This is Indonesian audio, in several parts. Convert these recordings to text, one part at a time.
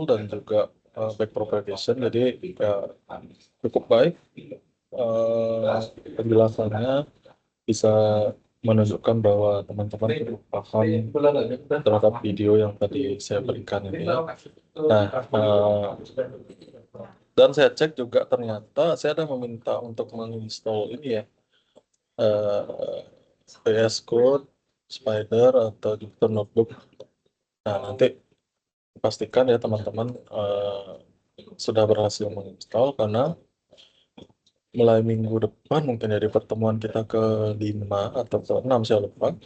dan juga backpropagation. Jadi cukup baik penjelasannya, bisa menunjukkan bahwa teman-teman cukup paham terhadap video yang tadi saya berikan ini. Nah, dan saya cek juga ternyata saya ada meminta untuk menginstall ini ya, VS Code, Spider atau Jupyter Notebook. Nah, nanti pastikan ya teman-teman sudah berhasil menginstal, karena mulai minggu depan mungkin ya, di pertemuan kita ke-5 atau ke-6 saya lupa,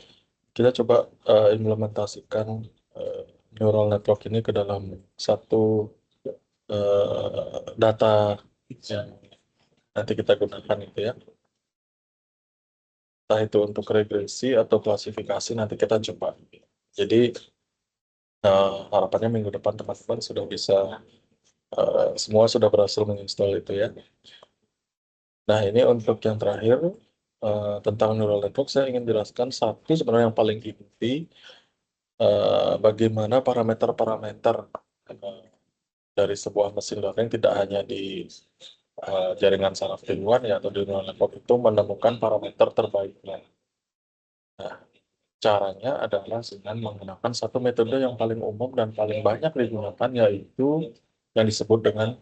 kita coba implementasikan eh, neural network ini ke dalam satu data yang nanti kita gunakan itu ya. Entah itu untuk regresi atau klasifikasi, nanti kita coba. Jadi harapannya minggu depan teman-teman sudah bisa, semua sudah berhasil menginstal itu ya. Nah, ini untuk yang terakhir tentang neural network, saya ingin jelaskan satu sebenarnya yang paling inti, bagaimana parameter-parameter eh, dari sebuah mesin learning, tidak hanya di jaringan saraf tiluan ya atau di neural network itu, menemukan parameter terbaiknya. Nah, caranya adalah dengan menggunakan satu metode yang paling umum dan paling banyak digunakan, yaitu yang disebut dengan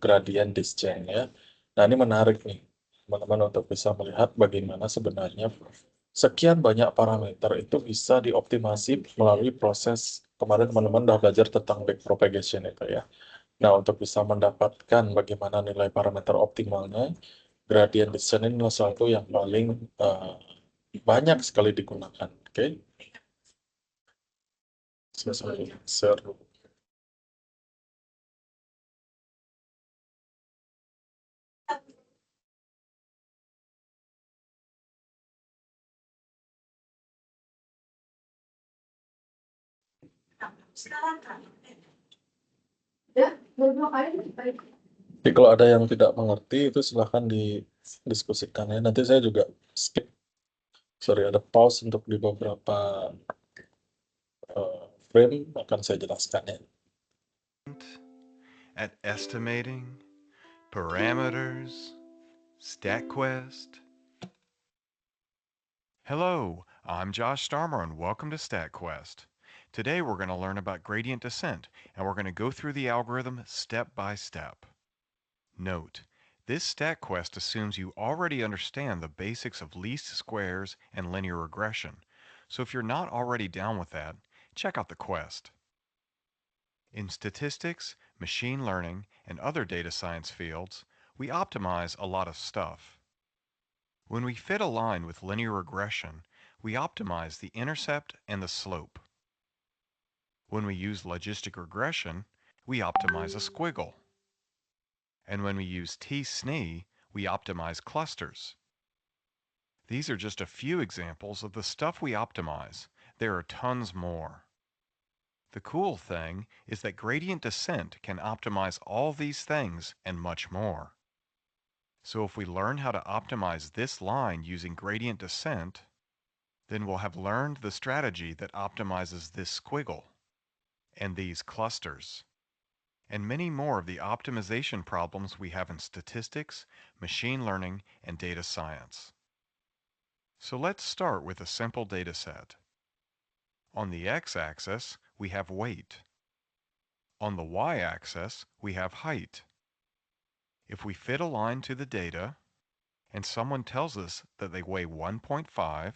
gradient descent ya. Nah, ini menarik nih teman-teman untuk bisa melihat bagaimana sebenarnya sekian banyak parameter itu bisa dioptimasi melalui proses, kemarin teman-teman udah belajar tentang backpropagation itu ya. Nah, untuk bisa mendapatkan bagaimana nilai parameter optimalnya, gradient descent ini adalah satu yang paling banyak sekali digunakan. Oke, saya share. Jadi kalau ada yang tidak mengerti itu silahkan didiskusikan ya. Nanti saya juga skip, sorry, ada pause untuk di beberapa frame akan saya jelaskan ya. At estimating, parameters, StatQuest. Hello, I'm Josh Starmer and welcome to StatQuest. Today we're going to learn about gradient descent and we're going to go through the algorithm step by step. Note, this StatQuest assumes you already understand the basics of least squares and linear regression, so if you're not already down with that, check out the quest. In statistics, machine learning, and other data science fields, we optimize a lot of stuff. When we fit a line with linear regression, we optimize the intercept and the slope. When we use logistic regression, we optimize a squiggle. And when we use t-SNE, we optimize clusters. These are just a few examples of the stuff we optimize. There are tons more. The cool thing is that gradient descent can optimize all these things and much more. So if we learn how to optimize this line using gradient descent, then we'll have learned the strategy that optimizes this squiggle and these clusters, and many more of the optimization problems we have in statistics, machine learning, and data science. So let's start with a simple data set. On the x-axis, we have weight. On the y-axis, we have height. If we fit a line to the data, and someone tells us that they weigh 1.5,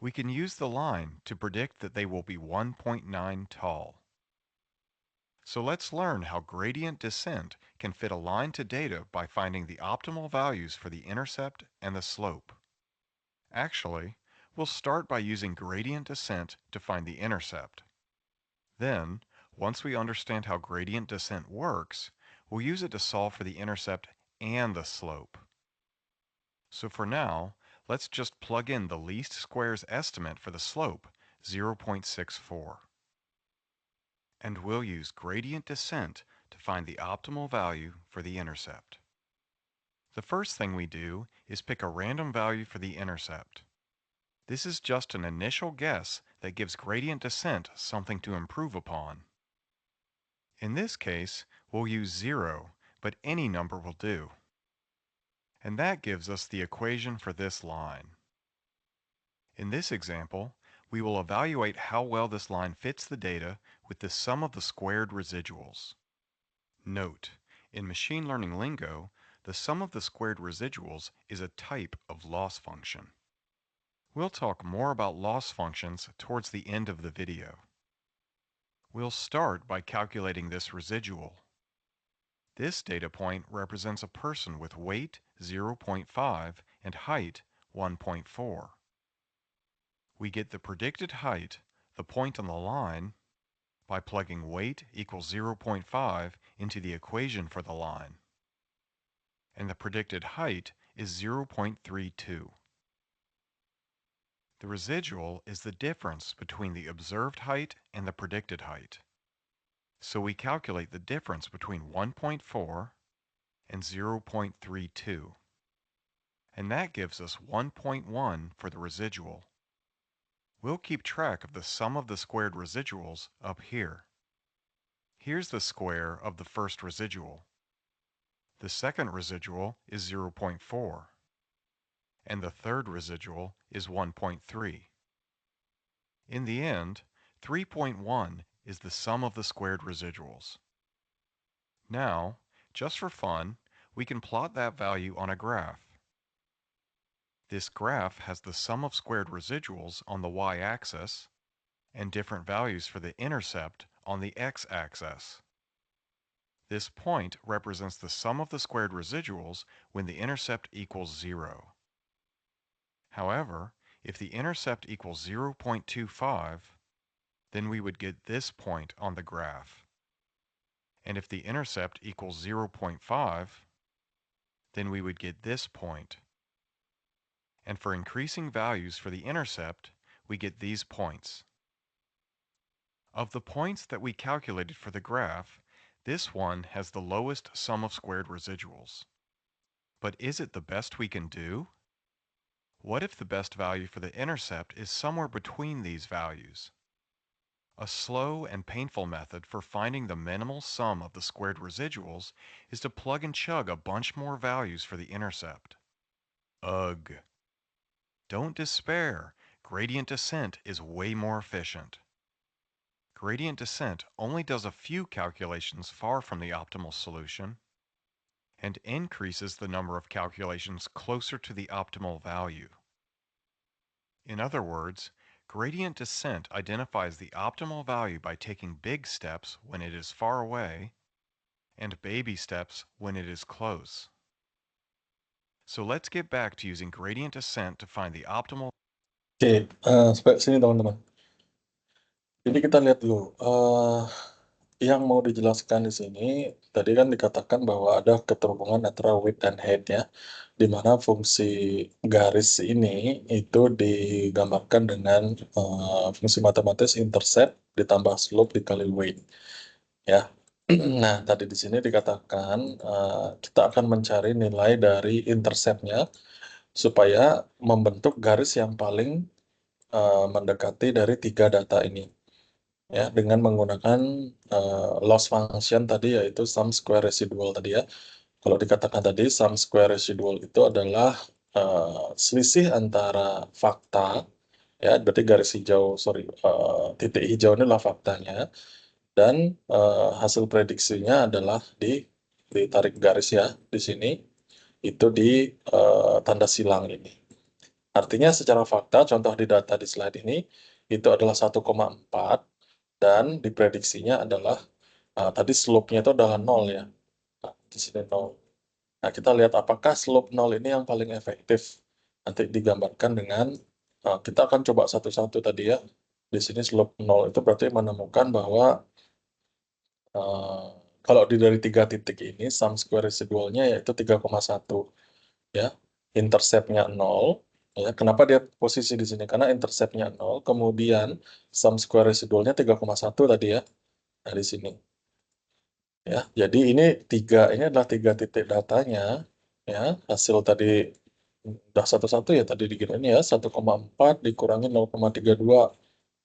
we can use the line to predict that they will be 1.9 tall. So let's learn how gradient descent can fit a line to data by finding the optimal values for the intercept and the slope. Actually, we'll start by using gradient descent to find the intercept. Then, once we understand how gradient descent works, we'll use it to solve for the intercept and the slope. So for now, let's just plug in the least squares estimate for the slope, 0.64. And we'll use gradient descent to find the optimal value for the intercept. The first thing we do is pick a random value for the intercept. This is just an initial guess that gives gradient descent something to improve upon. In this case, we'll use 0, but any number will do. And that gives us the equation for this line. In this example, we will evaluate how well this line fits the data with the sum of the squared residuals. Note, in machine learning lingo, the sum of the squared residuals is a type of loss function. We'll talk more about loss functions towards the end of the video. We'll start by calculating this residual. This data point represents a person with weight 0.5 and height 1.4. We get the predicted height, the point on the line, by plugging weight equals 0.5 into the equation for the line. And the predicted height is 0.32. The residual is the difference between the observed height and the predicted height. So we calculate the difference between 1.4 and 0.32. And that gives us 1.1 for the residual. We'll keep track of the sum of the squared residuals up here. Here's the square of the first residual. The second residual is 0.4. And the third residual is 1.3. In the end, 3.1 is the sum of the squared residuals. Now, just for fun, we can plot that value on a graph. This graph has the sum of squared residuals on the y-axis and different values for the intercept on the x-axis. This point represents the sum of the squared residuals when the intercept equals 0. However, if the intercept equals 0.25, then we would get this point on the graph. And if the intercept equals 0.5, then we would get this point. And for increasing values for the intercept, we get these points. Of the points that we calculated for the graph, this one has the lowest sum of squared residuals. But is it the best we can do? What if the best value for the intercept is somewhere between these values? A slow and painful method for finding the minimal sum of the squared residuals is to plug and chug a bunch more values for the intercept. Ugh. Don't despair. Gradient descent is way more efficient. Gradient descent only does a few calculations far from the optimal solution and increases the number of calculations closer to the optimal value. In other words, gradient descent identifies the optimal value by taking big steps when it is far away and baby steps when it is close. So let's get back to using gradient descent to find the optimal. Oke, sampai sini teman-teman. Jadi kita lihat dulu, yang mau dijelaskan di sini, tadi kan dikatakan bahwa ada keterhubungan antara width dan height ya, di mana fungsi garis ini itu digambarkan dengan fungsi matematis intercept ditambah slope dikali weight, ya. Nah, tadi di sini dikatakan kita akan mencari nilai dari interceptnya supaya membentuk garis yang paling mendekati dari tiga data ini. Ya, dengan menggunakan loss function tadi yaitu sum square residual tadi ya. Kalau dikatakan tadi sum square residual itu adalah selisih antara fakta ya, berarti garis hijau, titik hijau ini adalah faktanya dan hasil prediksinya adalah ditarik garis ya di sini itu di tanda silang ini. Artinya secara fakta contoh di data di slide ini itu adalah 1,4 dan diprediksinya adalah tadi slope-nya itu adalah 0 ya. Nah, di sini 0. Nah, kita lihat apakah slope 0 ini yang paling efektif. Nanti digambarkan dengan, kita akan coba satu-satu tadi ya. Di sini slope 0 itu berarti menemukan bahwa kalau dari tiga titik ini, sum square residualnya yaitu 3,1 ya. Intercept-nya 0. Ya, kenapa dia posisi di sini? Karena intercept-nya 0, kemudian sum square residualnya 3,1 tadi ya. Nah, di sini. Ya, jadi ini adalah tiga titik datanya. Ya, hasil tadi udah satu-satu ya tadi digini ya 1,4 dikurangi 0,32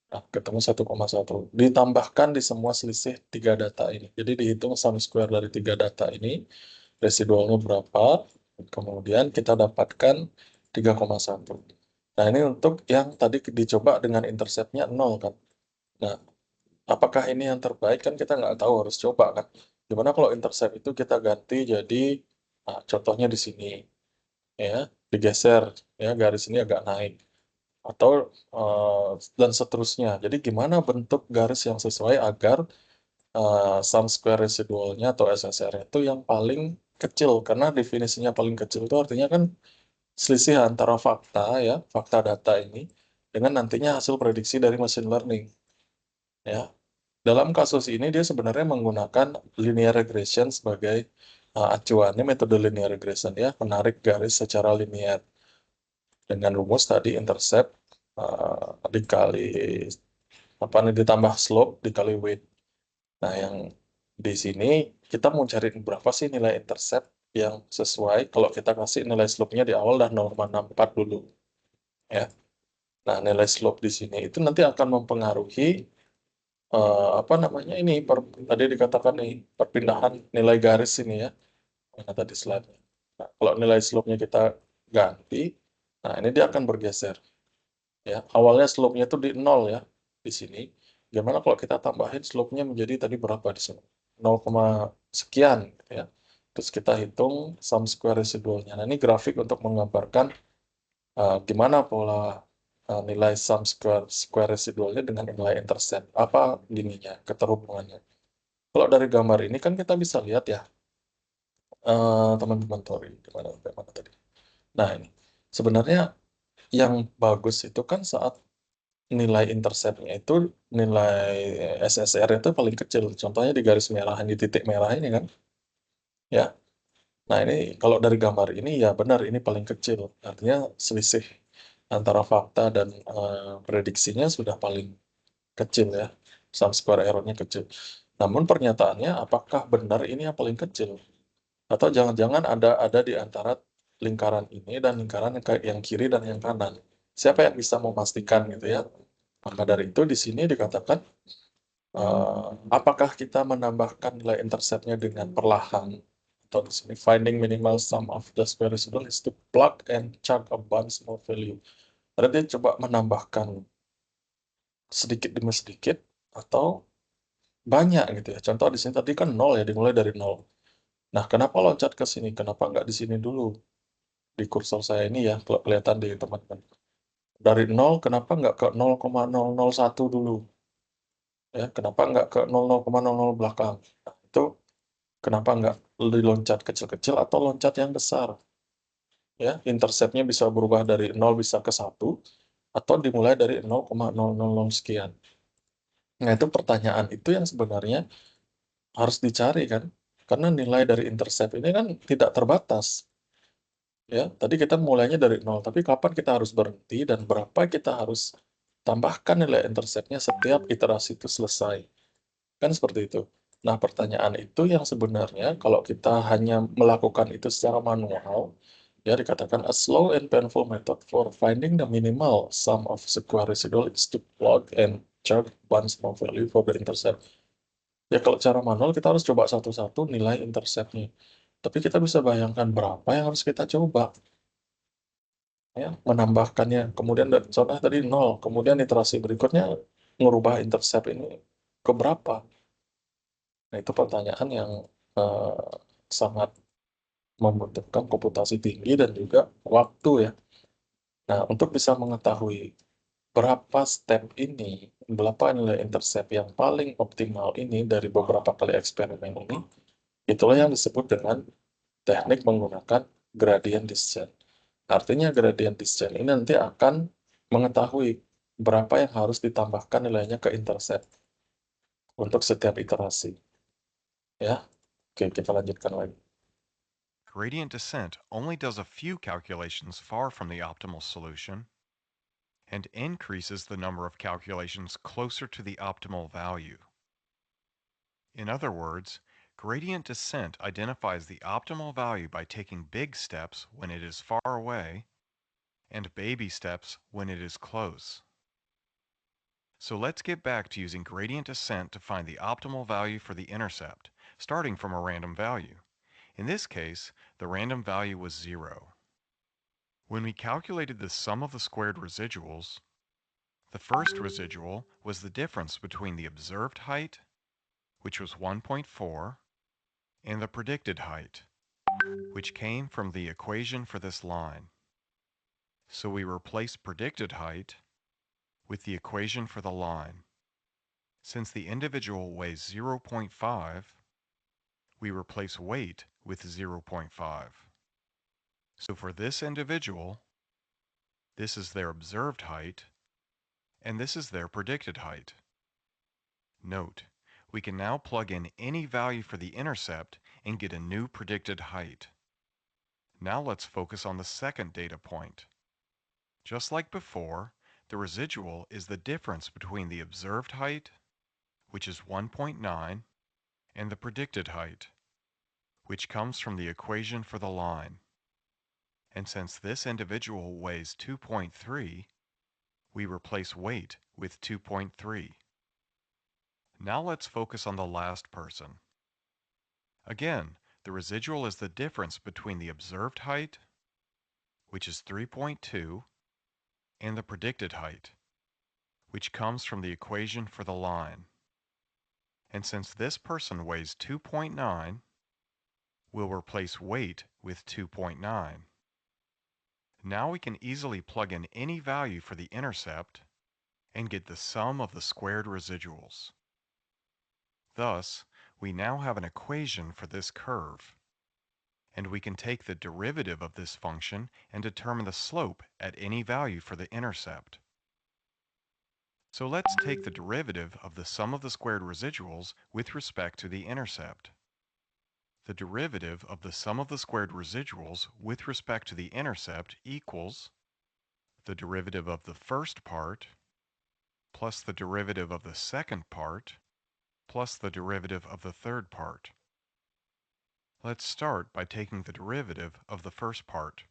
Nah, ketemu 1,1. Ditambahkan di semua selisih 3 data ini. Jadi dihitung sum square dari 3 data ini, residualnya berapa, kemudian kita dapatkan 3,1. Nah, ini untuk yang tadi dicoba dengan interceptnya 0 kan. Nah, apakah ini yang terbaik kan kita nggak tahu, harus coba kan. Gimana kalau intercept itu kita ganti jadi, nah, contohnya di sini, ya, digeser, ya, garis ini agak naik atau dan seterusnya. Jadi gimana bentuk garis yang sesuai agar sum square residualnya atau SSR itu yang paling kecil, karena definisinya paling kecil itu artinya kan selisih antara fakta, ya, fakta data ini dengan nantinya hasil prediksi dari machine learning, ya. Dalam kasus ini dia sebenarnya menggunakan linear regression sebagai acuannya, metode linear regression, ya, menarik garis secara linear dengan rumus tadi intercept dikali apa nih, ditambah slope dikali weight. Nah, yang di sini kita mau cari berapa sih nilai intercept yang sesuai kalau kita kasih nilai slope-nya di awal dah 0,64 dulu, ya. Nah, nilai slope di sini itu nanti akan mempengaruhi apa namanya ini, tadi dikatakan nih perpindahan nilai garis ini, ya. Mana tadi slide-nya. Nah, kalau nilai slope-nya kita ganti, nah ini dia akan bergeser. Ya, awalnya slope-nya itu di 0, ya, di sini. Gimana kalau kita tambahin slope-nya menjadi tadi berapa di sini? 0, sekian, gitu ya. Terus kita hitung sum square residualnya. Nah, ini grafik untuk menggambarkan gimana pola nilai sum square residualnya dengan nilai intercept. Apa gininya, keterhubungannya. Kalau dari gambar ini kan kita bisa lihat, ya, teman-teman Tori, gimana tadi. Nah, ini sebenarnya yang bagus itu kan saat nilai interceptnya itu, nilai SSR itu paling kecil. Contohnya di garis merah, di titik merah ini kan, ya. Nah, ini kalau dari gambar ini ya benar ini paling kecil. Artinya selisih antara fakta dan prediksinya sudah paling kecil, ya. Sum square error-nya kecil. Namun pernyataannya apakah benar ini yang paling kecil? Atau jangan-jangan ada di antara lingkaran ini dan lingkaran yang kiri dan yang kanan? Siapa yang bisa memastikan, gitu ya? Maka dari itu di sini dikatakan apakah kita menambahkan nilai interceptnya dengan perlahan, atau di sini finding minimal sum of the square residual is to plug and chug a bunch more value. Berarti coba menambahkan sedikit demi sedikit atau banyak, gitu ya. Contoh di sini tadi kan 0, ya, dimulai dari 0. Nah, kenapa loncat ke sini? Kenapa nggak di sini dulu? Di kursor saya ini, ya, kalau kelihatan di teman-teman. Dari 0, kenapa nggak ke 0,001 dulu? Ya, kenapa nggak ke 00,00 belakang? Nah, itu kenapa nggak diloncat kecil-kecil atau loncat yang besar? Ya, interceptnya bisa berubah dari 0 bisa ke 1, atau dimulai dari 0,000 sekian. Nah, itu pertanyaan itu yang sebenarnya harus dicari kan. Karena nilai dari intercept ini kan tidak terbatas. Ya, tadi kita mulainya dari 0, tapi kapan kita harus berhenti dan berapa kita harus tambahkan nilai interceptnya setiap iterasi itu selesai. Kan seperti itu. Nah, pertanyaan itu yang sebenarnya kalau kita hanya melakukan itu secara manual, ya, dikatakan a slow and painful method for finding the minimal sum of square residual is to plug and chug one small value for the intercept. Ya, kalau cara manual kita harus coba satu-satu nilai interceptnya. Tapi kita bisa bayangkan berapa yang harus kita coba, ya, menambahkannya. Kemudian contohnya tadi 0, kemudian iterasi berikutnya ngerubah intercept ini ke berapa. Nah, itu pertanyaan yang eh, sangat membutuhkan komputasi tinggi dan juga waktu, ya. Nah, untuk bisa mengetahui berapa step ini, berapa nilai intercept yang paling optimal ini dari beberapa kali eksperimen ini, itulah yang disebut dengan teknik menggunakan gradient descent. Artinya gradient descent ini nanti akan mengetahui berapa yang harus ditambahkan nilainya ke intercept untuk setiap iterasi. Ya, oke, kita lanjutkan lagi. Gradient descent only does a few calculations far from the optimal solution and increases the number of calculations closer to the optimal value. In other words, gradient descent identifies the optimal value by taking big steps when it is far away and baby steps when it is close. So let's get back to using gradient descent to find the optimal value for the intercept, starting from a random value. In this case, the random value was 0. When we calculated the sum of the squared residuals, the first residual was the difference between the observed height, which was 1.4, and the predicted height, which came from the equation for this line. So we replace predicted height with the equation for the line. Since the individual weighs 0.5, we replace weight with 0.5. So for this individual, this is their observed height, and this is their predicted height. Note, we can now plug in any value for the intercept and get a new predicted height. Now let's focus on the second data point. Just like before, the residual is the difference between the observed height, which is 1.9, and the predicted height, which comes from the equation for the line. And since this individual weighs 2.3, we replace weight with 2.3. Now let's focus on the last person. Again, the residual is the difference between the observed height, which is 3.2, and the predicted height, which comes from the equation for the line. And since this person weighs 2.9, we'll replace weight with 2.9. Now we can easily plug in any value for the intercept and get the sum of the squared residuals. Thus, we now have an equation for this curve, and we can take the derivative of this function and determine the slope at any value for the intercept. So let's take the derivative of the sum of the squared residuals with respect to the intercept. The derivative of the sum of the squared residuals with respect to the intercept equals the derivative of the first part plus the derivative of the second part plus the derivative of the third part. Let's start by taking the derivative of the first part.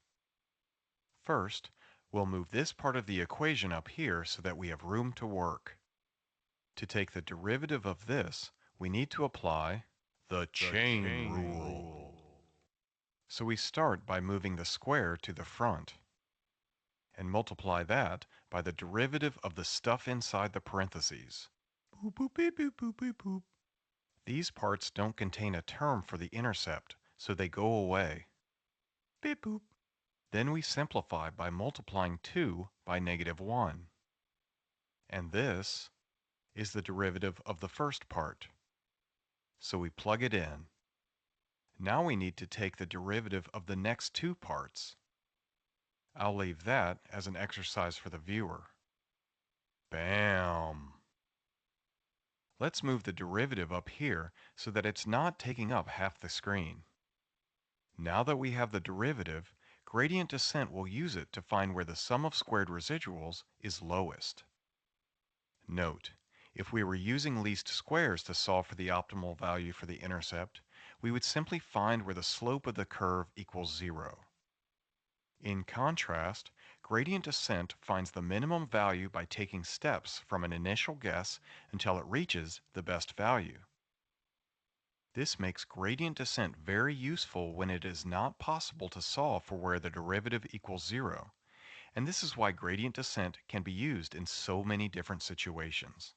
First, we'll move this part of the equation up here so that we have room to work. To take the derivative of this, we need to apply the chain rule. So we start by moving the square to the front and multiply that by the derivative of the stuff inside the parentheses. Boop, boop, beep, boop, boop, boop, boop. These parts don't contain a term for the intercept, so they go away. Beep, boop. Then we simplify by multiplying 2 by -1. And this is the derivative of the first part. So we plug it in. Now we need to take the derivative of the next two parts. I'll leave that as an exercise for the viewer. Bam! Let's move the derivative up here so that it's not taking up half the screen. Now that we have the derivative, gradient descent will use it to find where the sum of squared residuals is lowest. Note, if we were using least squares to solve for the optimal value for the intercept, we would simply find where the slope of the curve equals 0. In contrast, gradient descent finds the minimum value by taking steps from an initial guess until it reaches the best value. This makes gradient descent very useful when it is not possible to solve for where the derivative equals 0, and this is why gradient descent can be used in so many different situations.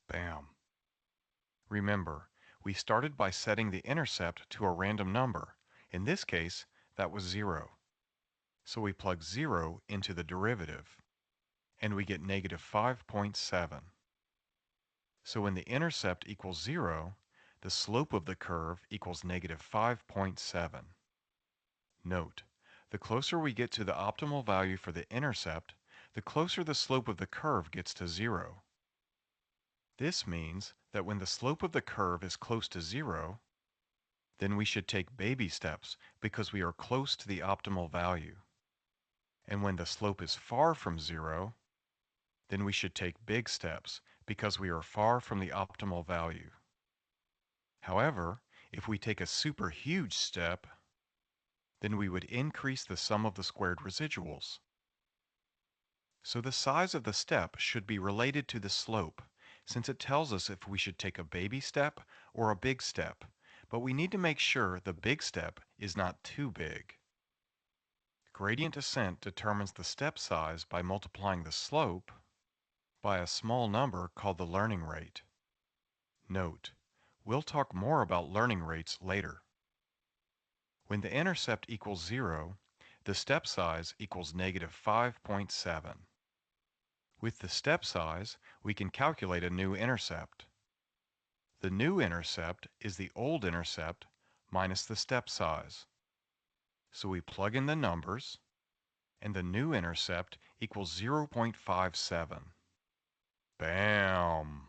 Bam! Remember, we started by setting the intercept to a random number. In this case, that was 0. So we plug 0 into the derivative, and we get -5.7. So when the intercept equals 0, the slope of the curve equals -5.7. Note, the closer we get to the optimal value for the intercept, the closer the slope of the curve gets to 0. This means that when the slope of the curve is close to 0, then we should take baby steps because we are close to the optimal value. And when the slope is far from 0, then we should take big steps because we are far from the optimal value. However, if we take a super huge step, then we would increase the sum of the squared residuals. So the size of the step should be related to the slope, since it tells us if we should take a baby step or a big step, but we need to make sure the big step is not too big. Gradient descent determines the step size by multiplying the slope by a small number called the learning rate. Note, we'll talk more about learning rates later. When the intercept equals 0, the step size equals negative 5.7. With the step size, we can calculate a new intercept. The new intercept is the old intercept minus the step size. So we plug in the numbers, and the new intercept equals 0.57. Bam!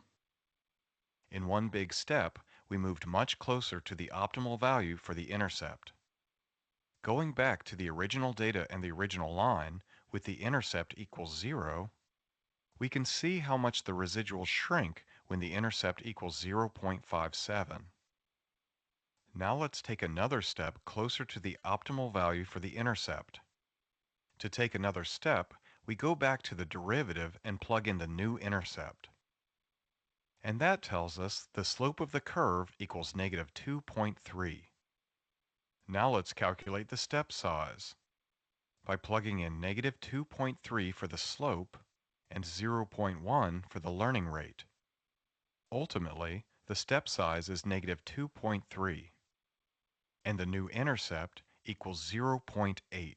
In one big step, we moved much closer to the optimal value for the intercept. Going back to the original data and the original line, with the intercept equals 0, we can see how much the residuals shrink when the intercept equals 0.57. Now let's take another step closer to the optimal value for the intercept. To take another step, we go back to the derivative and plug in the new intercept. And that tells us the slope of the curve equals negative 2.3. Now let's calculate the step size. By plugging in negative 2.3 for the slope and 0.1 for the learning rate. Ultimately, the step size is negative 2.3, and the new intercept equals 0.8.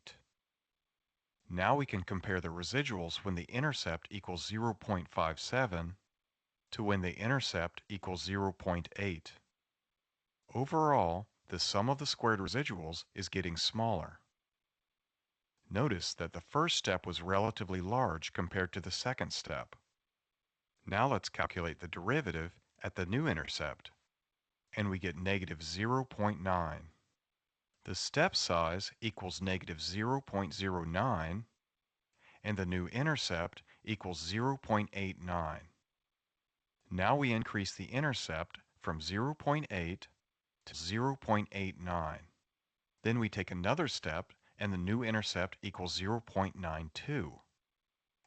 Now we can compare the residuals when the intercept equals 0.57 to when the intercept equals 0.8. Overall, the sum of the squared residuals is getting smaller. Notice that the first step was relatively large compared to the second step. Now let's calculate the derivative at the new intercept, and we get negative 0.9. The step size equals negative 0.09, and the new intercept equals 0.89. Now we increase the intercept from 0.8 to 0.89. Then we take another step, and the new intercept equals 0.92.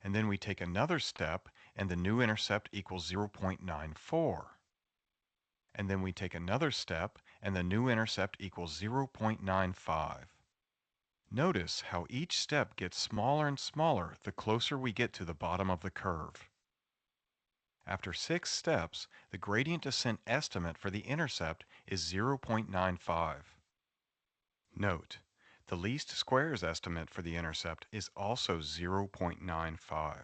And then we take another step, and the new intercept equals 0.94. And then we take another step, and the new intercept equals 0.95. Notice how each step gets smaller and smaller the closer we get to the bottom of the curve. After 6 steps, the gradient descent estimate for the intercept is 0.95. Note, the least squares estimate for the intercept is also 0.95.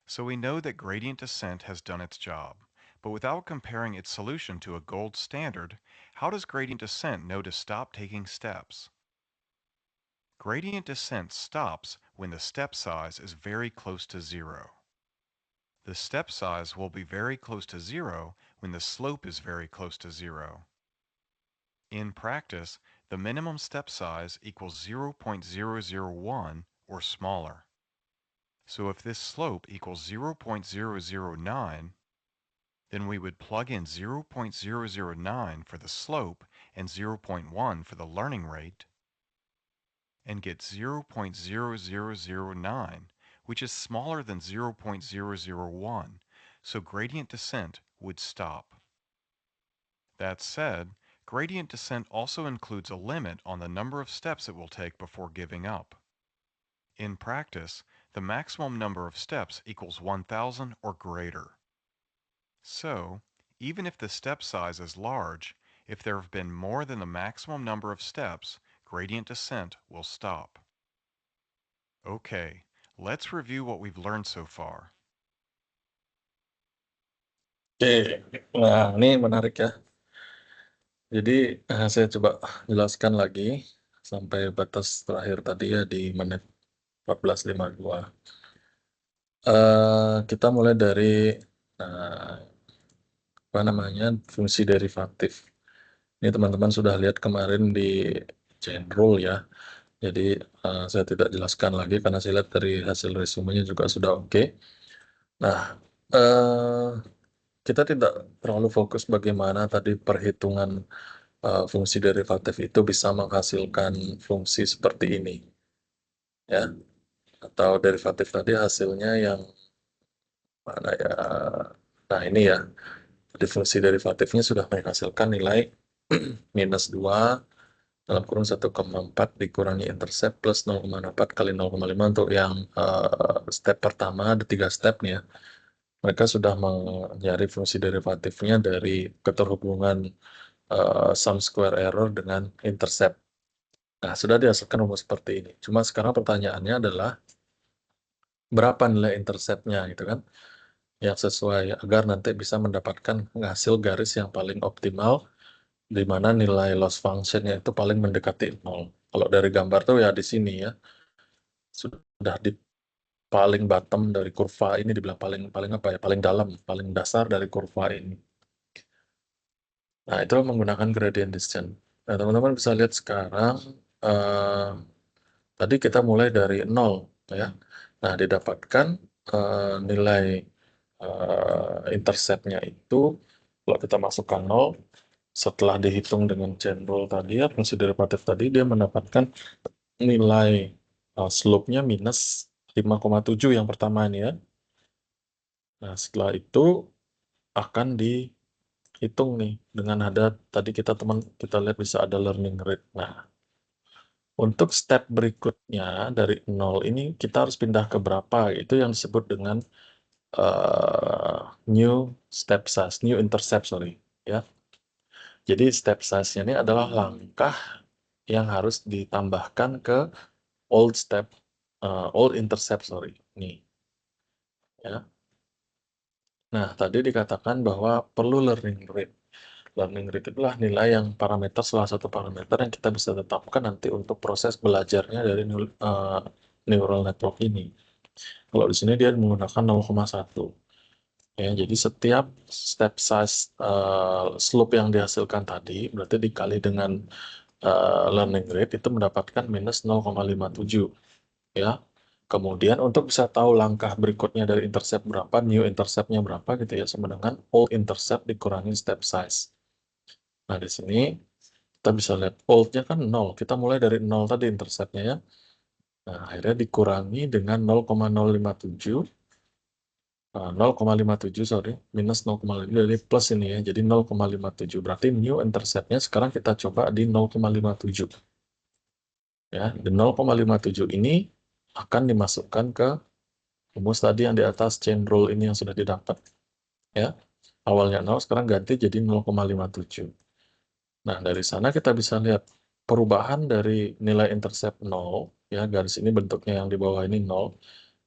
So we know that gradient descent has done its job, but without comparing its solution to a gold standard, how does gradient descent know to stop taking steps? Gradient descent stops when the step size is very close to 0. The step size will be very close to 0 when the slope is very close to 0. In practice, the minimum step size equals 0.001 or smaller. So if this slope equals 0.009, then we would plug in 0.009 for the slope and 0.1 for the learning rate, and get 0.0009, which is smaller than 0.001, so gradient descent would stop. That said, gradient descent also includes a limit on the number of steps it will take before giving up. In practice, the maximum number of steps equals 1,000 or greater. So, even if the step size is large, if there have been more than the maximum number of steps, gradient descent will stop. Okay, let's review what we've learned so far. Oke, nah ini menarik ya. Jadi saya coba jelaskan lagi sampai batas terakhir tadi ya di menit 14.52. Kita mulai dari apa namanya fungsi derivatif. Ini teman-teman sudah lihat kemarin di chain rule ya. Jadi saya tidak jelaskan lagi karena saya lihat dari hasil resumenya juga sudah oke. Nah, kita tidak terlalu fokus bagaimana tadi perhitungan fungsi derivatif itu bisa menghasilkan fungsi seperti ini. Ya, atau derivatif tadi hasilnya yang mana ya? Nah, ini ya. Di fungsi derivatifnya sudah menghasilkan nilai minus 2 dalam kurung 1,4 dikurangi intercept plus 0,4 kali 0,5 untuk yang step pertama, ada 3 step nih ya. Mereka sudah mencari fungsi derivatifnya dari keterhubungan sum square error dengan intercept. Nah, sudah dihasilkan rumus seperti ini. Cuma sekarang pertanyaannya adalah berapa nilai interceptnya gitu kan? Yang sesuai agar nanti bisa mendapatkan hasil garis yang paling optimal di mana nilai loss functionnya itu paling mendekati 0. Kalau dari gambar tuh ya di sini ya, sudah di paling bottom dari kurva ini, dibilang paling paling apa ya, paling dalam, paling dasar dari kurva ini. Nah, itu menggunakan gradient descent. Nah, teman-teman bisa lihat sekarang, eh, tadi kita mulai dari 0, ya. Nah, didapatkan nilai interceptnya itu, kalau kita masukkan 0, setelah dihitung dengan chain rule tadi ya, fungsi derivatif tadi, dia mendapatkan nilai slope-nya minus 5,7 yang pertama ini ya. Nah, setelah itu akan dihitung nih dengan ada tadi kita lihat bisa ada learning rate. Nah, untuk step berikutnya dari 0 ini kita harus pindah ke berapa? Itu yang disebut dengan uh, new step size, new intercept, sorry. Ya. Jadi step size-nya ini adalah langkah yang harus ditambahkan ke old step, old intercept, sorry. Nih, ya. Nah, tadi dikatakan bahwa perlu learning rate. Learning rate itulah nilai yang parameter, salah satu parameter yang kita bisa tetapkan nanti untuk proses belajarnya dari neural network ini. Kalau di sini dia menggunakan 0,1. Ya, jadi setiap step size slope yang dihasilkan tadi berarti dikali dengan learning rate itu mendapatkan minus 0,57. Ya. Kemudian untuk bisa tahu langkah berikutnya dari intercept berapa, new interceptnya berapa gitu ya, sama dengan old intercept dikurangi step size. Nah, di sini kita bisa lihat old-nya kan 0. Kita mulai dari 0 tadi interceptnya ya. Nah, akhirnya dikurangi dengan 0,057. 0,57 sorry, minus 0,5 jadi plus ini ya, jadi 0,57. Berarti new interceptnya sekarang kita coba di 0,57. Ya, di 0,57 ini akan dimasukkan ke rumus tadi yang di atas chain rule ini yang sudah didapat. Ya, awalnya 0, sekarang ganti jadi 0,57. Nah, dari sana kita bisa lihat perubahan dari nilai intercept 0, ya garis ini bentuknya yang di bawah ini 0,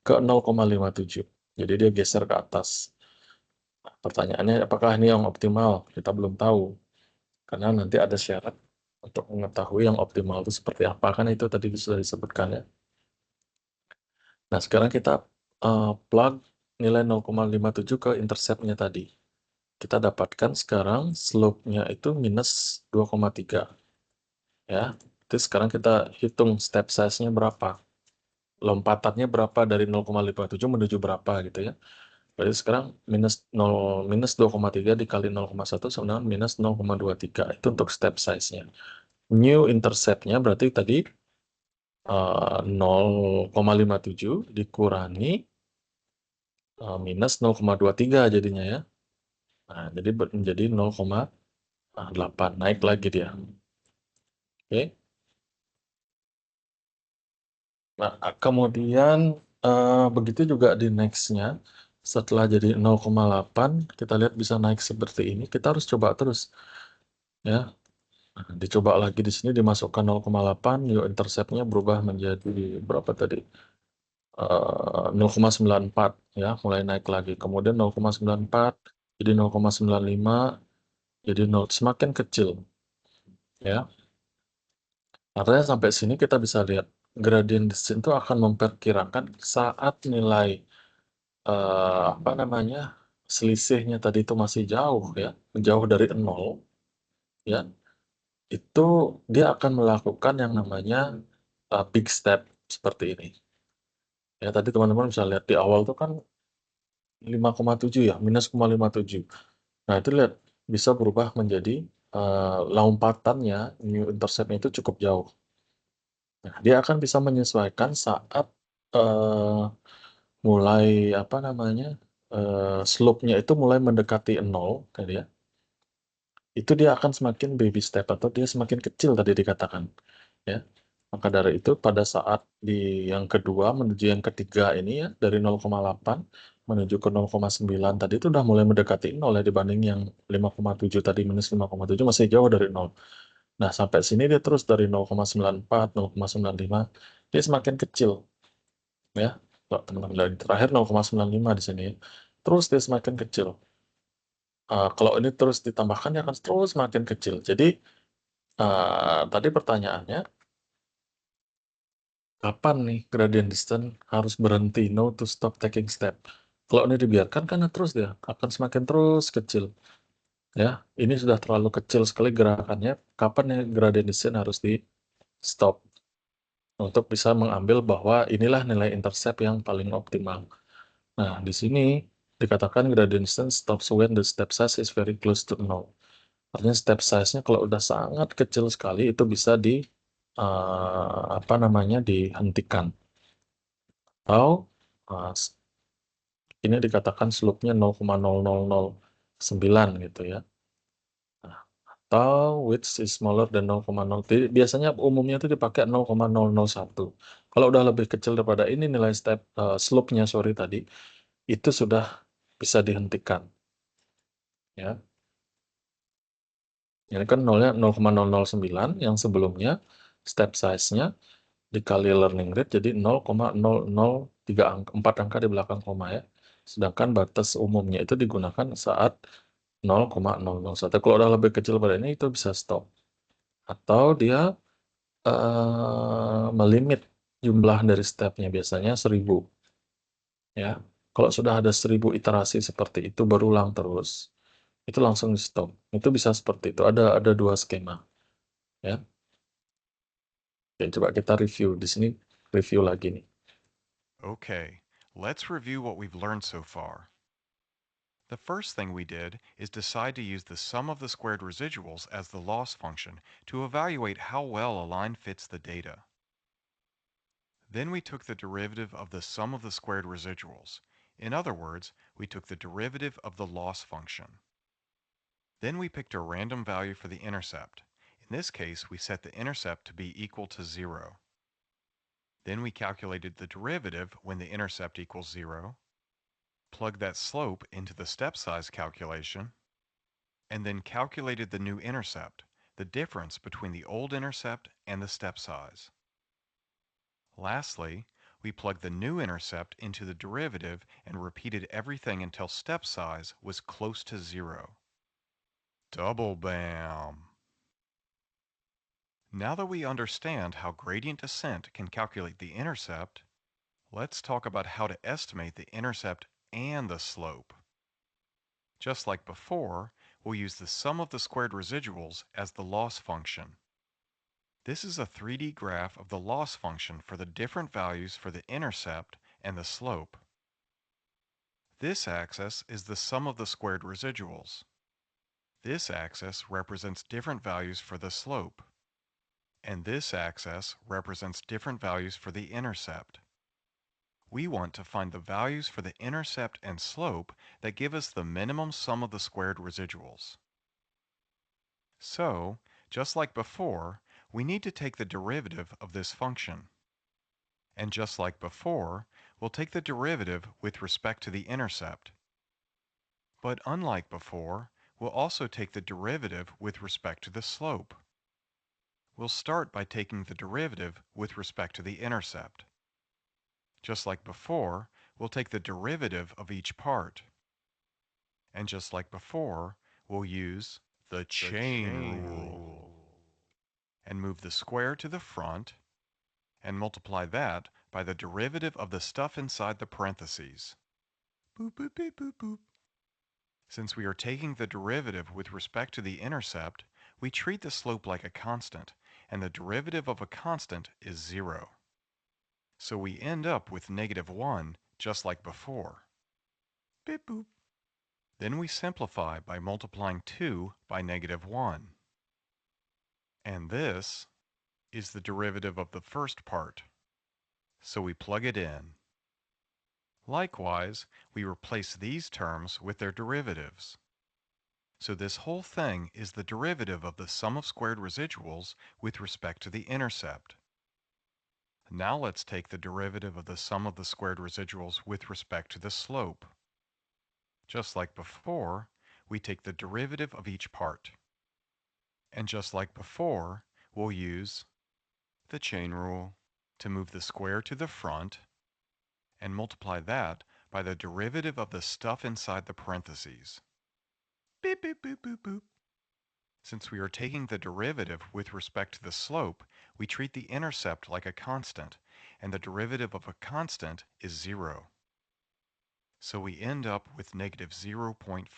ke 0,57. Jadi dia geser ke atas. Nah, pertanyaannya apakah ini yang optimal? Kita belum tahu. Karena nanti ada syarat untuk mengetahui yang optimal itu seperti apa. Kan itu tadi sudah disebutkan ya. Nah, sekarang kita plug nilai 0,57 ke interceptnya tadi. Kita dapatkan sekarang slope-nya itu minus 2,3. Ya, terus sekarang kita hitung step size-nya berapa. Lompatannya berapa dari 0,57 menuju berapa gitu ya. Berarti sekarang minus 0, minus 2,3 dikali 0,1 sama dengan minus 0,23. Itu untuk step size-nya. New intercept-nya berarti tadi 0,57 dikurangi minus 0,23 jadinya ya. Nah, jadi menjadi 0,8. Naik lagi dia. Oke. Nah, kemudian begitu juga di next-nya. Setelah jadi 0,8, kita lihat bisa naik seperti ini. Kita harus coba terus. Ya, nah, dicoba lagi di sini dimasukkan 0,8, new intercept-nya berubah menjadi berapa tadi? 0,94 ya, mulai naik lagi. Kemudian 0,94 jadi 0,95 jadi 0, semakin kecil ya. Artinya sampai sini kita bisa lihat gradient descent itu akan memperkirakan saat nilai apa namanya selisihnya tadi itu masih jauh ya, jauh dari 0 ya, itu dia akan melakukan yang namanya big step seperti ini. Ya, tadi teman-teman bisa lihat di awal tuh kan 5,7 ya, minus 0,57. Nah, itu lihat bisa berubah menjadi lompatannya, new intercept itu cukup jauh. Nah, dia akan bisa menyesuaikan saat eh, mulai apa namanya, slope-nya itu mulai mendekati 0, kan ya, itu dia akan semakin baby step atau dia semakin kecil tadi dikatakan, ya. Maka dari itu pada saat di yang kedua menuju yang ketiga ini ya, dari 0,8 menuju ke 0,9 tadi itu udah mulai mendekati 0 ya, dibanding yang 5,7 tadi, minus 5,7 masih jauh dari 0. Nah, sampai sini dia terus dari 0,94, 0,95, dia semakin kecil, ya. Kalau teman-teman dari terakhir 0,95 di sini, terus dia semakin kecil. Kalau ini terus ditambahkan, dia akan terus semakin kecil. Jadi, tadi pertanyaannya, kapan nih gradient descent harus berhenti, no to stop taking step. Kalau ini dibiarkan, kan terus dia akan semakin terus kecil. Ya, ini sudah terlalu kecil sekali gerakannya. Kapan nih gradient descent harus di stop untuk bisa mengambil bahwa inilah nilai intercept yang paling optimal. Nah, di sini dikatakan gradient descent stops when the step size is very close to 0. Artinya step size-nya kalau udah sangat kecil sekali itu bisa apa namanya, dihentikan. Atau ini dikatakan slope-nya 0,0009 gitu ya. Nah, atau which is smaller than 0,0. Biasanya umumnya itu dipakai 0,001. Kalau udah lebih kecil daripada ini nilai slope-nya sorry tadi, itu sudah bisa dihentikan. Ya. Ini kan nolnya 0,009, yang sebelumnya step size-nya dikali learning rate jadi 0,003 angka, 4 angka di belakang koma ya. Sedangkan batas umumnya itu digunakan saat 0,001. Kalau udah lebih kecil pada ini itu bisa stop. Atau dia melimit jumlah dari stepnya, biasanya 1000. Ya. Kalau sudah ada 1000 iterasi seperti itu berulang terus, itu langsung di stop. Itu bisa seperti itu. Ada dua skema. Ya. Oke, coba kita review di sini, review lagi nih. Okay, let's review what we've learned so far. The first thing we did is decide to use the sum of the squared residuals as the loss function to evaluate how well a line fits the data. Then we took the derivative of the sum of the squared residuals. In other words, we took the derivative of the loss function. Then we picked a random value for the intercept. In this case, we set the intercept to be equal to 0. Then we calculated the derivative when the intercept equals 0, plugged that slope into the step size calculation, and then calculated the new intercept, the difference between the old intercept and the step size. Lastly, we plugged the new intercept into the derivative and repeated everything until step size was close to 0. Double bam! Now that we understand how gradient descent can calculate the intercept, let's talk about how to estimate the intercept and the slope. Just like before, we'll use the sum of the squared residuals as the loss function. This is a 3D graph of the loss function for the different values for the intercept and the slope. This axis is the sum of the squared residuals. This axis represents different values for the slope. And this axis represents different values for the intercept. We want to find the values for the intercept and slope that give us the minimum sum of the squared residuals. So, just like before, we need to take the derivative of this function. And just like before, we'll take the derivative with respect to the intercept. But unlike before, we'll also take the derivative with respect to the slope. We'll start by taking the derivative with respect to the intercept. Just like before, we'll take the derivative of each part. And just like before, we'll use the chain rule and move the square to the front and multiply that by the derivative of the stuff inside the parentheses. Boop, boop, boop, boop, boop. Since we are taking the derivative with respect to the intercept, we treat the slope like a constant, and the derivative of a constant is 0. So we end up with -1, just like before. Beep boop. Then we simplify by multiplying 2 by -1. And this is the derivative of the first part. so we plug it in. Likewise, we replace these terms with their derivatives. So this whole thing is the derivative of the sum of squared residuals with respect to the intercept. Now let's take the derivative of the sum of the squared residuals with respect to the slope. Just like before, we take the derivative of each part. And just like before, we'll use the chain rule to move the square to the front and multiply that by the derivative of the stuff inside the parentheses. Beep, beep, boop, boop, boop. Since we are taking the derivative with respect to the slope, we treat the intercept like a constant, and the derivative of a constant is 0. So we end up with negative 0.5.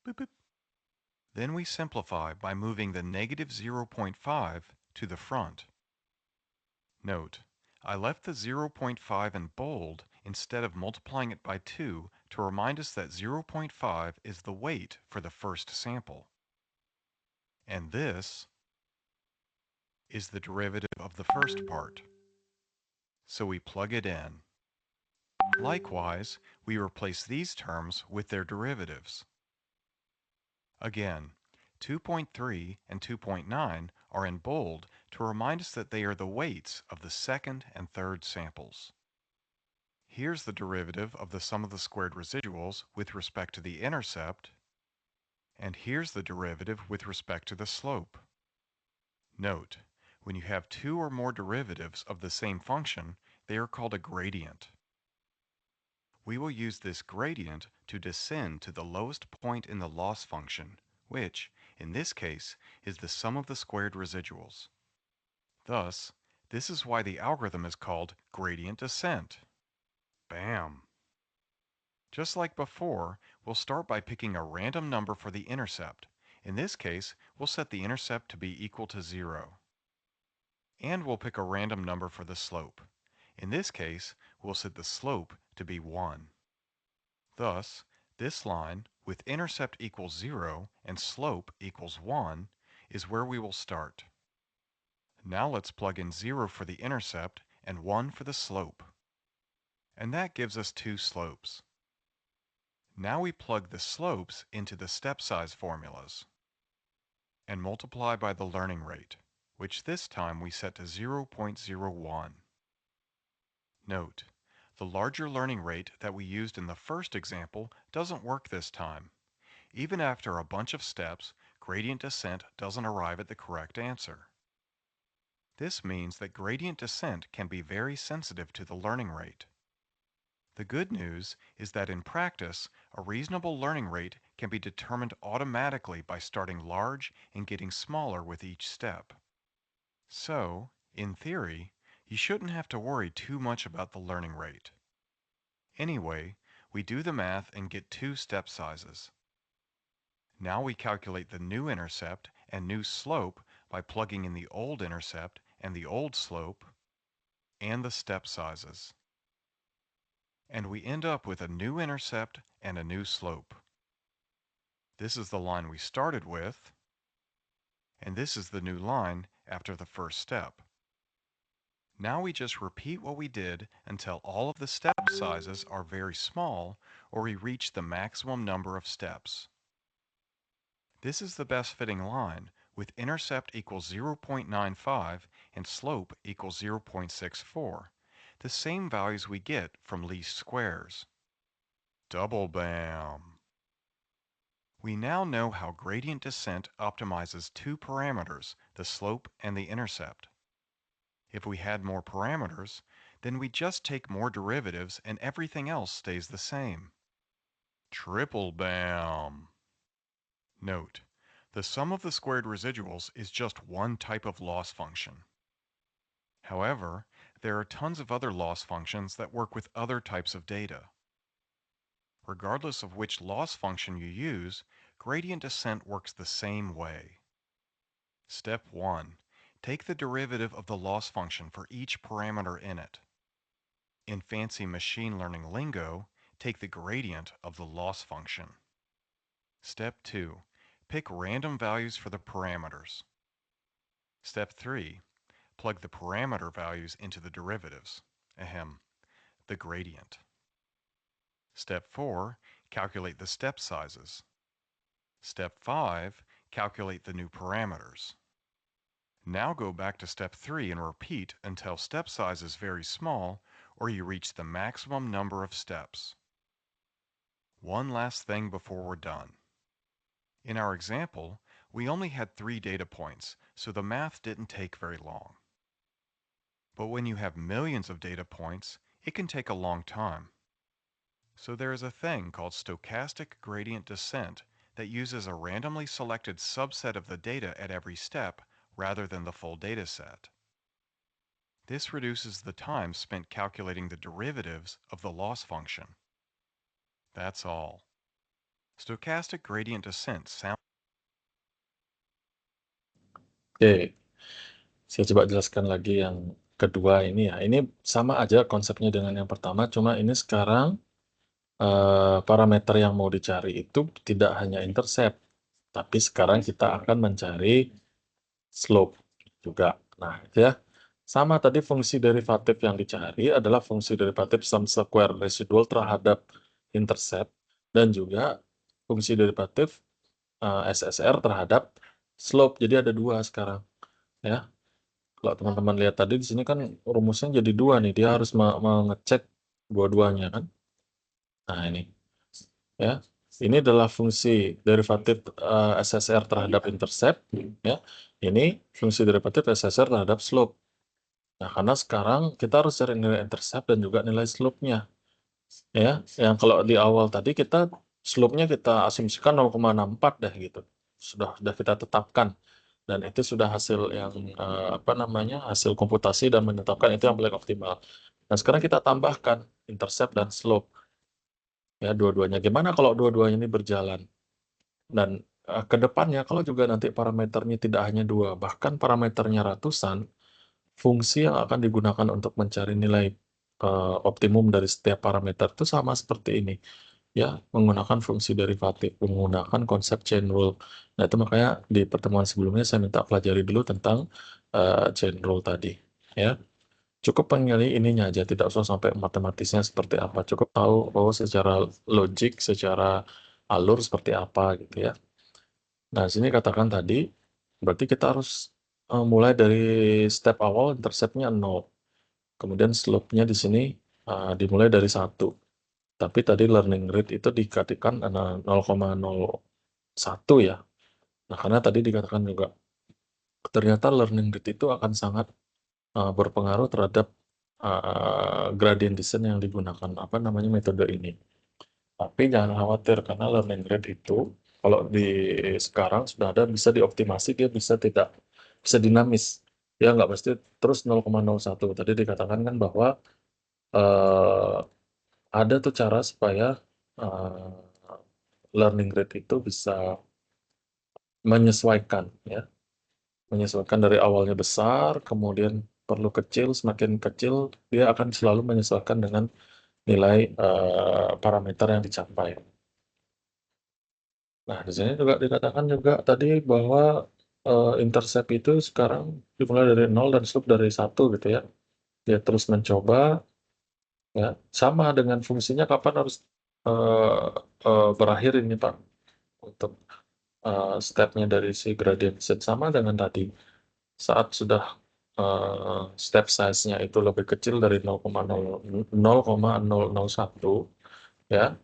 Boop, boop. Then we simplify by moving the negative 0.5 to the front. Note, I left the 0.5 in bold instead of multiplying it by 2 to remind us that 0.5 is the weight for the first sample. And this is the derivative of the first part. So we plug it in. Likewise, we replace these terms with their derivatives. Again, 2.3 and 2.9 are in bold to remind us that they are the weights of the second and third samples. Here's the derivative of the sum of the squared residuals with respect to the intercept, and here's the derivative with respect to the slope. Note, when you have two or more derivatives of the same function, they are called a gradient. We will use this gradient to descend to the lowest point in the loss function, which, in this case, is the sum of the squared residuals. Thus, this is why the algorithm is called gradient descent. Bam! Just like before, we'll start by picking a random number for the intercept. In this case, we'll set the intercept to be equal to 0. And we'll pick a random number for the slope. In this case, we'll set the slope to be 1. Thus, this line, with intercept equals 0 and slope equals 1, is where we will start. Now let's plug in 0 for the intercept and 1 for the slope. And that gives us two slopes. Now we plug the slopes into the step size formulas and multiply by the learning rate, which this time we set to 0.01. Note, the larger learning rate that we used in the first example doesn't work this time. Even after a bunch of steps, gradient descent doesn't arrive at the correct answer. This means that gradient descent can be very sensitive to the learning rate. The good news is that in practice, a reasonable learning rate can be determined automatically by starting large and getting smaller with each step. So, in theory, you shouldn't have to worry too much about the learning rate. Anyway, we do the math and get two step sizes. Now we calculate the new intercept and new slope by plugging in the old intercept and the old slope and the step sizes. And we end up with a new intercept and a new slope. This is the line we started with, and this is the new line after the first step. Now we just repeat what we did until all of the step sizes are very small or we reach the maximum number of steps. This is the best fitting line with intercept equals 0.95 and slope equals 0.64. The same values we get from least squares. Double bam! We now know how gradient descent optimizes two parameters, the slope and the intercept. If we had more parameters, then we just take more derivatives and everything else stays the same. Triple bam! Note, the sum of the squared residuals is just one type of loss function. However, there are tons of other loss functions that work with other types of data. Regardless of which loss function you use, gradient descent works the same way. Step 1. Take the derivative of the loss function for each parameter in it. In fancy machine learning lingo, take the gradient of the loss function. Step 2. Pick random values for the parameters. Step 3. plug the parameter values into the derivatives. Ahem, the gradient. Step 4, calculate the step sizes. Step 5, calculate the new parameters. Now go back to step 3 and repeat until step size is very small or you reach the maximum number of steps. One last thing before we're done. In our example, we only had 3 data points, so the math didn't take very long. But when you have millions of data points, it can take a long time. So there is a thing called stochastic gradient descent that uses a randomly selected subset of the data at every step rather than the full data set. This reduces the time spent calculating the derivatives of the loss function. That's all. Stochastic gradient descent sounds... Oke, saya coba jelaskan lagi yang kedua ini ya. Ini sama aja konsepnya dengan yang pertama, cuma ini sekarang parameter yang mau dicari itu tidak hanya intercept, tapi sekarang kita akan mencari slope juga. Nah, itu ya. Sama tadi fungsi derivatif yang dicari adalah fungsi derivatif sum square residual terhadap intercept dan juga fungsi derivatif SSR terhadap slope. Jadi ada dua sekarang, ya. Kalau teman-teman lihat tadi di sini kan rumusnya jadi dua nih. Dia harus mengecek dua-duanya kan. Nah, ini ya. Ini adalah fungsi derivatif SSR terhadap intercept, ya. Ini fungsi derivatif SSR terhadap slope. Nah, karena sekarang kita harus cari nilai intercept dan juga nilai slope-nya. Ya, yang kalau di awal tadi kita slope-nya kita asumsikan 0,64 deh gitu. Sudah kita tetapkan. Dan itu sudah hasil yang hasil komputasi dan menetapkan itu yang paling optimal. Nah, sekarang kita tambahkan intercept dan slope. Ya, dua-duanya. Gimana kalau dua-duanya ini berjalan? Dan ke depannya kalau juga nanti parameternya tidak hanya dua, bahkan parameternya ratusan, fungsi yang akan digunakan untuk mencari nilai optimum dari setiap parameter itu sama seperti ini. Ya, menggunakan fungsi derivatif, menggunakan konsep chain rule. Nah, itu makanya di pertemuan sebelumnya saya minta pelajari dulu tentang chain rule tadi. Ya, cukup pengen ininya aja, tidak usah sampai matematisnya seperti apa. Cukup tahu secara logik, secara alur seperti apa gitu ya. Nah, sini katakan tadi, berarti kita harus mulai dari step awal intercept-nya 0. Kemudian slope-nya di sini dimulai dari 1. Tapi tadi learning rate itu dikatakan 0,01 ya. Nah, karena tadi dikatakan juga ternyata learning rate itu akan sangat berpengaruh terhadap gradient descent yang digunakan metode ini. Tapi jangan khawatir karena learning rate itu kalau di sekarang sudah ada bisa dioptimasi, dia bisa dinamis. Ya nggak mesti terus 0,01. Tadi dikatakan kan bahwa ada tuh cara supaya learning rate itu bisa menyesuaikan ya. Menyesuaikan dari awalnya besar, kemudian perlu kecil, semakin kecil dia akan selalu menyesuaikan dengan nilai parameter yang dicapai. Nah, di sini juga dikatakan juga tadi bahwa intercept itu sekarang dimulai dari 0 dan slope dari 1 gitu ya. Dia terus mencoba, ya. Sama dengan fungsinya kapan harus berakhir ini Pak. Untuk stepnya dari si gradient descent sama dengan tadi. Saat sudah step size-nya itu lebih kecil dari 0,001 ya,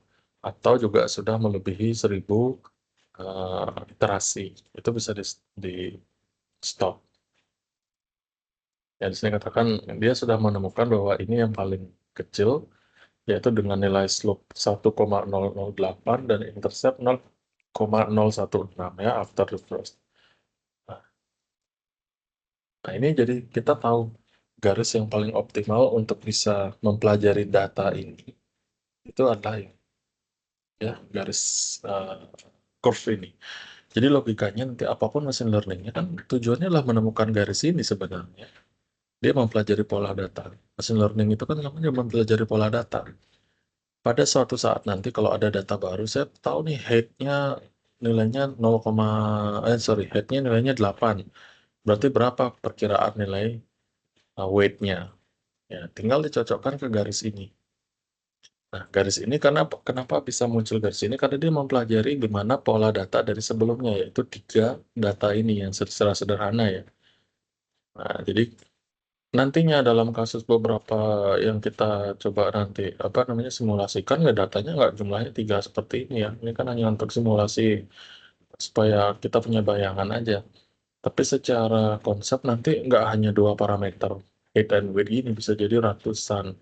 atau juga sudah melebihi 1000 iterasi, itu bisa di stop. Ya, di sini katakan dia sudah menemukan bahwa ini yang paling kecil, yaitu dengan nilai slope 1,008 dan intercept 0,016 ya after the first. Nah, ini jadi kita tahu garis yang paling optimal untuk bisa mempelajari data ini itu adalah ya garis curve ini. Jadi logikanya nanti apapun machine learning-nya kan tujuannya adalah menemukan garis ini sebenarnya. Dia mempelajari pola data. Machine learning itu kan namanya mempelajari pola data. Pada suatu saat nanti kalau ada data baru, saya tahu nih height-nya nilainya height-nya nilainya 8. Berarti berapa perkiraan nilai weight-nya. Ya, tinggal dicocokkan ke garis ini. Nah, garis ini kenapa bisa muncul garis ini? Karena dia mempelajari gimana pola data dari sebelumnya, yaitu 3 data ini yang secara sederhana ya. Nah, jadi nantinya dalam kasus beberapa yang kita coba nanti apa namanya simulasikan, ya datanya nggak jumlahnya 3 seperti ini ya. Ini kan hanya untuk simulasi supaya kita punya bayangan aja. Tapi secara konsep nanti nggak hanya 2 parameter height and width ini, bisa jadi ratusan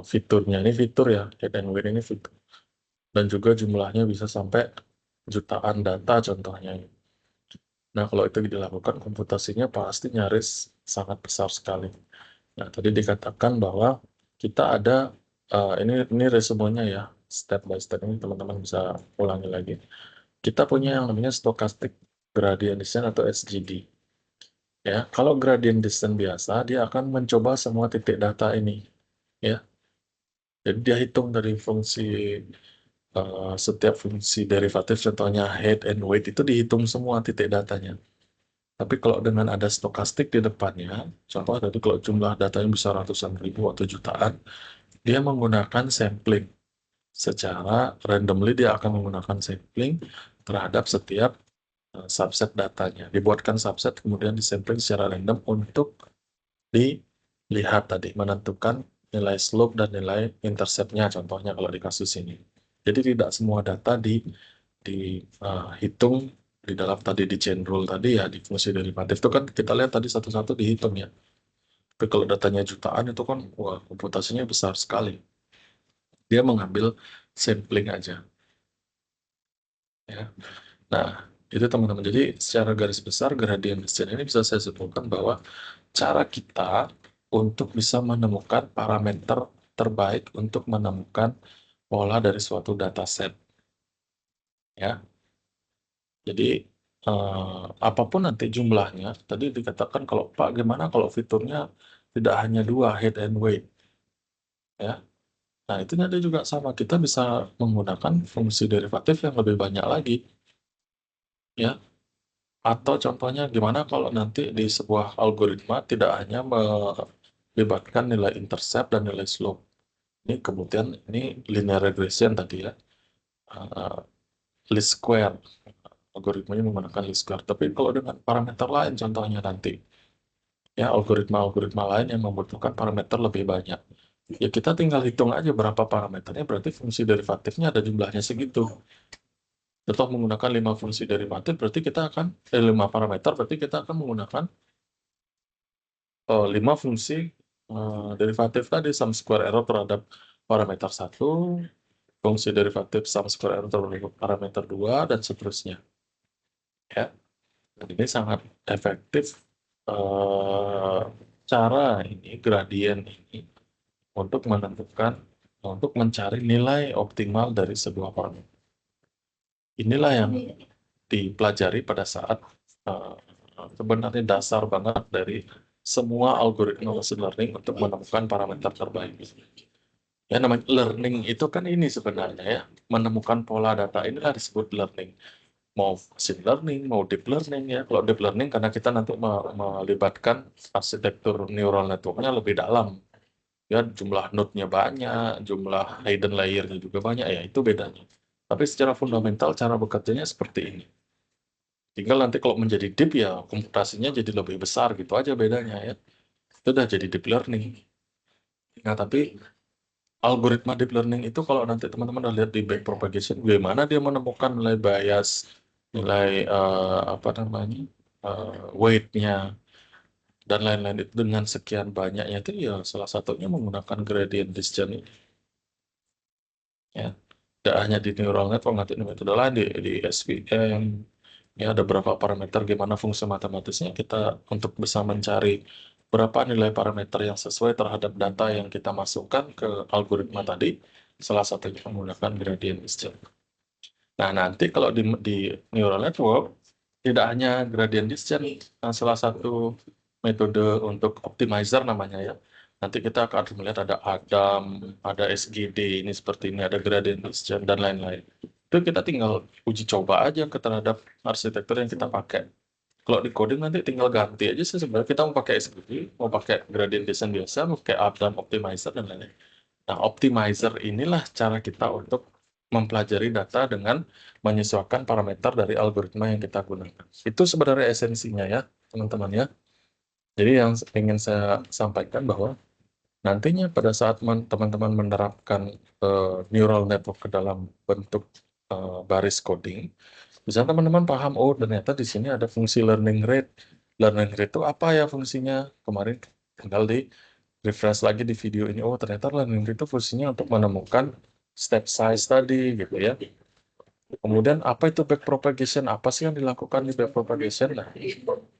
fiturnya. Ini fitur ya, height and width ini fitur. Dan juga jumlahnya bisa sampai jutaan data contohnya. Nah, kalau itu dilakukan, komputasinya pasti nyaris sangat besar sekali. Nah, tadi dikatakan bahwa kita ada, ini resumenya ya, step by step ini teman-teman bisa ulangi lagi. Kita punya yang namanya stochastic gradient descent atau SGD. Ya, kalau gradient descent biasa, dia akan mencoba semua titik data ini. Ya, jadi dia hitung dari setiap fungsi derivatif, contohnya head and weight itu dihitung semua titik datanya. Tapi kalau dengan ada stokastik di depannya, contoh tadi kalau jumlah datanya bisa ratusan ribu atau jutaan, dia menggunakan sampling. Secara randomly dia akan menggunakan sampling terhadap setiap subset datanya. Dibuatkan subset, kemudian disampling secara random untuk dilihat tadi, menentukan nilai slope dan nilai interceptnya, contohnya kalau di kasus ini. Jadi tidak semua data dihitung di dalam tadi di chain rule tadi ya, di fungsi derivatif itu kan kita lihat tadi satu-satu dihitung ya. Tapi kalau datanya jutaan itu kan wah komputasinya besar sekali. Dia mengambil sampling aja ya. Nah, itu teman-teman. Jadi secara garis besar gradient descent ini bisa saya simpulkan bahwa cara kita untuk bisa menemukan parameter terbaik untuk menemukan pola dari suatu dataset ya. Jadi apapun nanti jumlahnya, tadi dikatakan kalau Pak gimana kalau fiturnya tidak hanya 2 head and weight ya. Nah itu nanti juga sama, kita bisa menggunakan fungsi derivatif yang lebih banyak lagi ya. Atau contohnya gimana kalau nanti di sebuah algoritma tidak hanya melibatkan nilai intercept dan nilai slope. Ini kemudian ini linear regression tadi ya. Uh, least square. Algoritmanya menggunakan least square. Tapi kalau dengan parameter lain contohnya nanti ya algoritma-algoritma lain yang membutuhkan parameter lebih banyak. Ya kita tinggal hitung aja berapa parameternya, berarti fungsi derivatifnya ada jumlahnya segitu. Contoh menggunakan 5 fungsi derivatif, berarti kita akan 5 parameter, berarti kita akan menggunakan 5 fungsi derivatif tadi, sum square error terhadap parameter 1, fungsi derivatif sum square error terhadap parameter 2, dan seterusnya. Ya, dan ini sangat efektif cara ini, gradien ini, untuk menentukan, untuk mencari nilai optimal dari sebuah parameter. Inilah yang dipelajari pada saat sebenarnya dasar banget dari semua algoritma machine learning untuk menemukan parameter terbaik. Ya, namanya learning itu kan ini sebenarnya ya, menemukan pola data inilah disebut learning. Mau machine learning, mau deep learning ya. Kalau deep learning karena kita nanti melibatkan arsitektur neural networknya lebih dalam. Ya, jumlah node-nya banyak, jumlah hidden layer-nya juga banyak ya, itu bedanya. Tapi secara fundamental cara bekerjanya seperti ini. Tinggal nanti kalau menjadi deep ya komputasinya jadi lebih besar gitu aja bedanya ya. Itu udah jadi deep learning. Nah, tapi algoritma deep learning itu kalau nanti teman-teman udah lihat di backpropagation, bagaimana dia menemukan nilai bias, nilai apa namanya, weight-nya, dan lain-lain itu dengan sekian banyaknya itu ya salah satunya menggunakan gradient descent ini. Ya, tidak hanya di neural network, nanti di metode lain di SVM, ya ada beberapa parameter gimana fungsi matematisnya kita untuk bisa mencari berapa nilai parameter yang sesuai terhadap data yang kita masukkan ke algoritma tadi, salah satunya menggunakan gradient descent. Nah, nanti kalau di neural network, tidak hanya gradient descent, salah satu metode untuk optimizer namanya ya. Nanti kita akan melihat ada Adam, ada SGD, ini seperti ini, ada gradient descent, dan lain-lain. Itu kita tinggal uji coba aja ke terhadap arsitektur yang kita pakai. Kalau di coding nanti tinggal ganti aja sih sebenarnya, kita mau pakai SVG, mau pakai gradient descent biasa, mau pakai up down optimizer dan lain-lain. Nah, optimizer inilah cara kita untuk mempelajari data dengan menyesuaikan parameter dari algoritma yang kita gunakan. Itu sebenarnya esensinya ya, teman-teman ya. Jadi yang ingin saya sampaikan bahwa nantinya pada saat teman-teman menerapkan neural network ke dalam bentuk baris coding, bisa teman-teman paham, oh ternyata di sini ada fungsi learning rate. Learning rate itu apa ya fungsinya? Kemarin tinggal di refresh lagi di video ini, oh ternyata learning rate itu fungsinya untuk menemukan step size tadi gitu ya. Kemudian apa itu backpropagation? Apa sih yang dilakukan di backpropagation? Nah,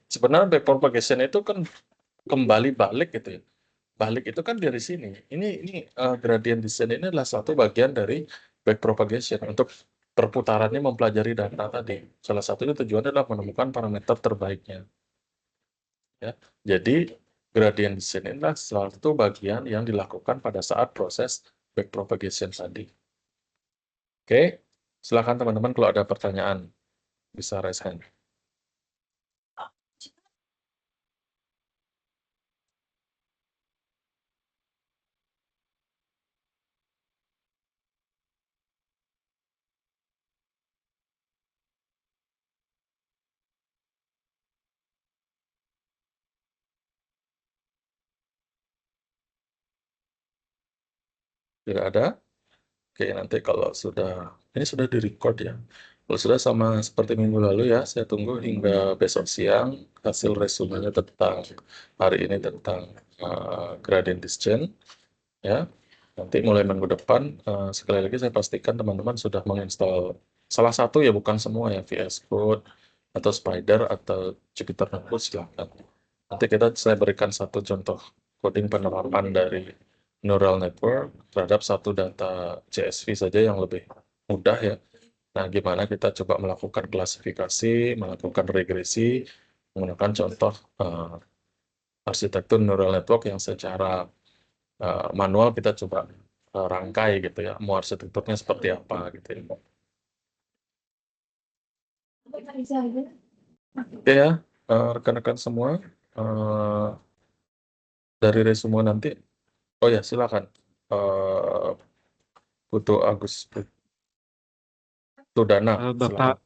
sebenarnya backpropagation itu kan kembali balik gitu ya. Balik itu kan dari sini. Ini gradient descent ini adalah satu bagian dari backpropagation untuk perputarannya mempelajari data tadi. Salah satunya tujuannya adalah menemukan parameter terbaiknya. Ya. Jadi gradient descent ini adalah salah satu bagian yang dilakukan pada saat proses backpropagation tadi. Oke, silakan teman-teman kalau ada pertanyaan bisa raise hand. Tidak ada? Oke, nanti kalau sudah, ini sudah di-record ya. Kalau sudah sama seperti minggu lalu ya, saya tunggu hingga besok siang hasil resumenya tentang hari ini tentang gradient descent ya. Nanti mulai minggu depan, sekali lagi saya pastikan teman-teman sudah menginstal salah satu ya, bukan semua ya, VS Code atau Spider atau Jupyter Notebook silahkan. Nanti saya berikan satu contoh coding penerapan dari neural network terhadap satu data CSV saja yang lebih mudah ya. Nah, gimana kita coba melakukan klasifikasi, melakukan regresi, menggunakan contoh arsitektur neural network yang secara manual kita coba rangkai gitu ya, mau arsitekturnya seperti apa gitu ya. Oke ya, rekan-rekan semua, dari resume nanti, oh ya silakan, Putu Agus Putudana, Bapak, silakan.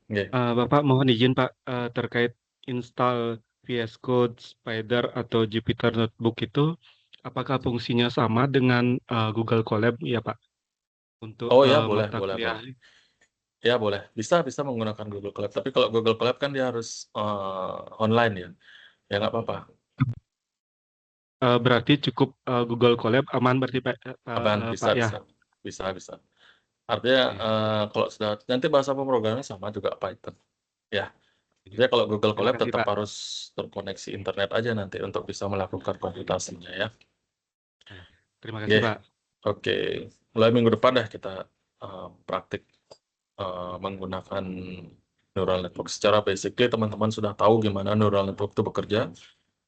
Oke. Bapak mohon izin Pak, terkait install VS Code, Spider atau Jupyter Notebook itu, apakah fungsinya sama dengan Google Colab ya Pak? Untuk Oh ya, boleh, mata boleh, kuliah. boleh. Ya boleh, bisa menggunakan Google Colab. Tapi kalau Google Colab kan dia harus online ya, ya nggak apa-apa. Berarti cukup Google Colab aman berarti Pak, Aman, bisa, Pak ya. bisa. Artinya Oke. kalau sudah nanti bahasa pemrograman sama juga Python. Ya, jadi kalau Google Terima Colab kasih tetap Pak. harus terkoneksi internet aja nanti untuk bisa melakukan komputasinya ya. Terima kasih Oke, Pak. oke. Mulai minggu depan dah kita praktik menggunakan neural network. Secara basically teman-teman sudah tahu gimana neural network itu bekerja.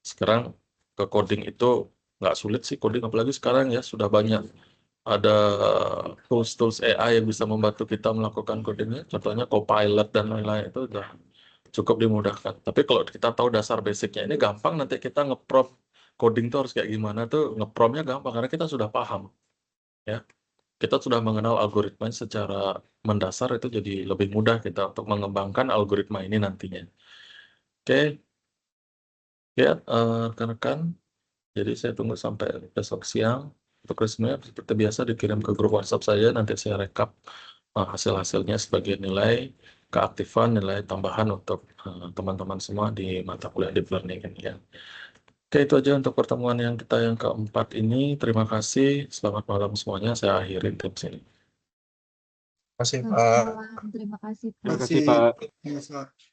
Sekarang ke coding itu nggak sulit sih coding, apalagi sekarang ya sudah banyak ada tools-tools AI yang bisa membantu kita melakukan codingnya. Contohnya Copilot dan lain-lain itu udah cukup dimudahkan. Tapi kalau kita tahu dasar basicnya ini gampang, nanti kita nge-prompt coding itu harus kayak gimana tuh, nge-promptnya gampang karena kita sudah paham ya. Kita sudah mengenal algoritma secara mendasar, itu jadi lebih mudah kita untuk mengembangkan algoritma ini nantinya. Oke, ya rekan-rekan. Jadi saya tunggu sampai besok siang. Untuk resminya seperti biasa dikirim ke grup WhatsApp saya. Nanti saya rekap hasil-hasilnya sebagai nilai keaktifan, nilai tambahan untuk teman-teman semua di mata kuliah deep learning ini ya. Oke, itu aja untuk pertemuan yang kita yang keempat ini. Terima kasih. Selamat malam semuanya. Saya akhiri tim sini. Terima kasih, Selamat Pak. malam. Terima kasih, Terima Pak. kasih Pak. Terima kasih.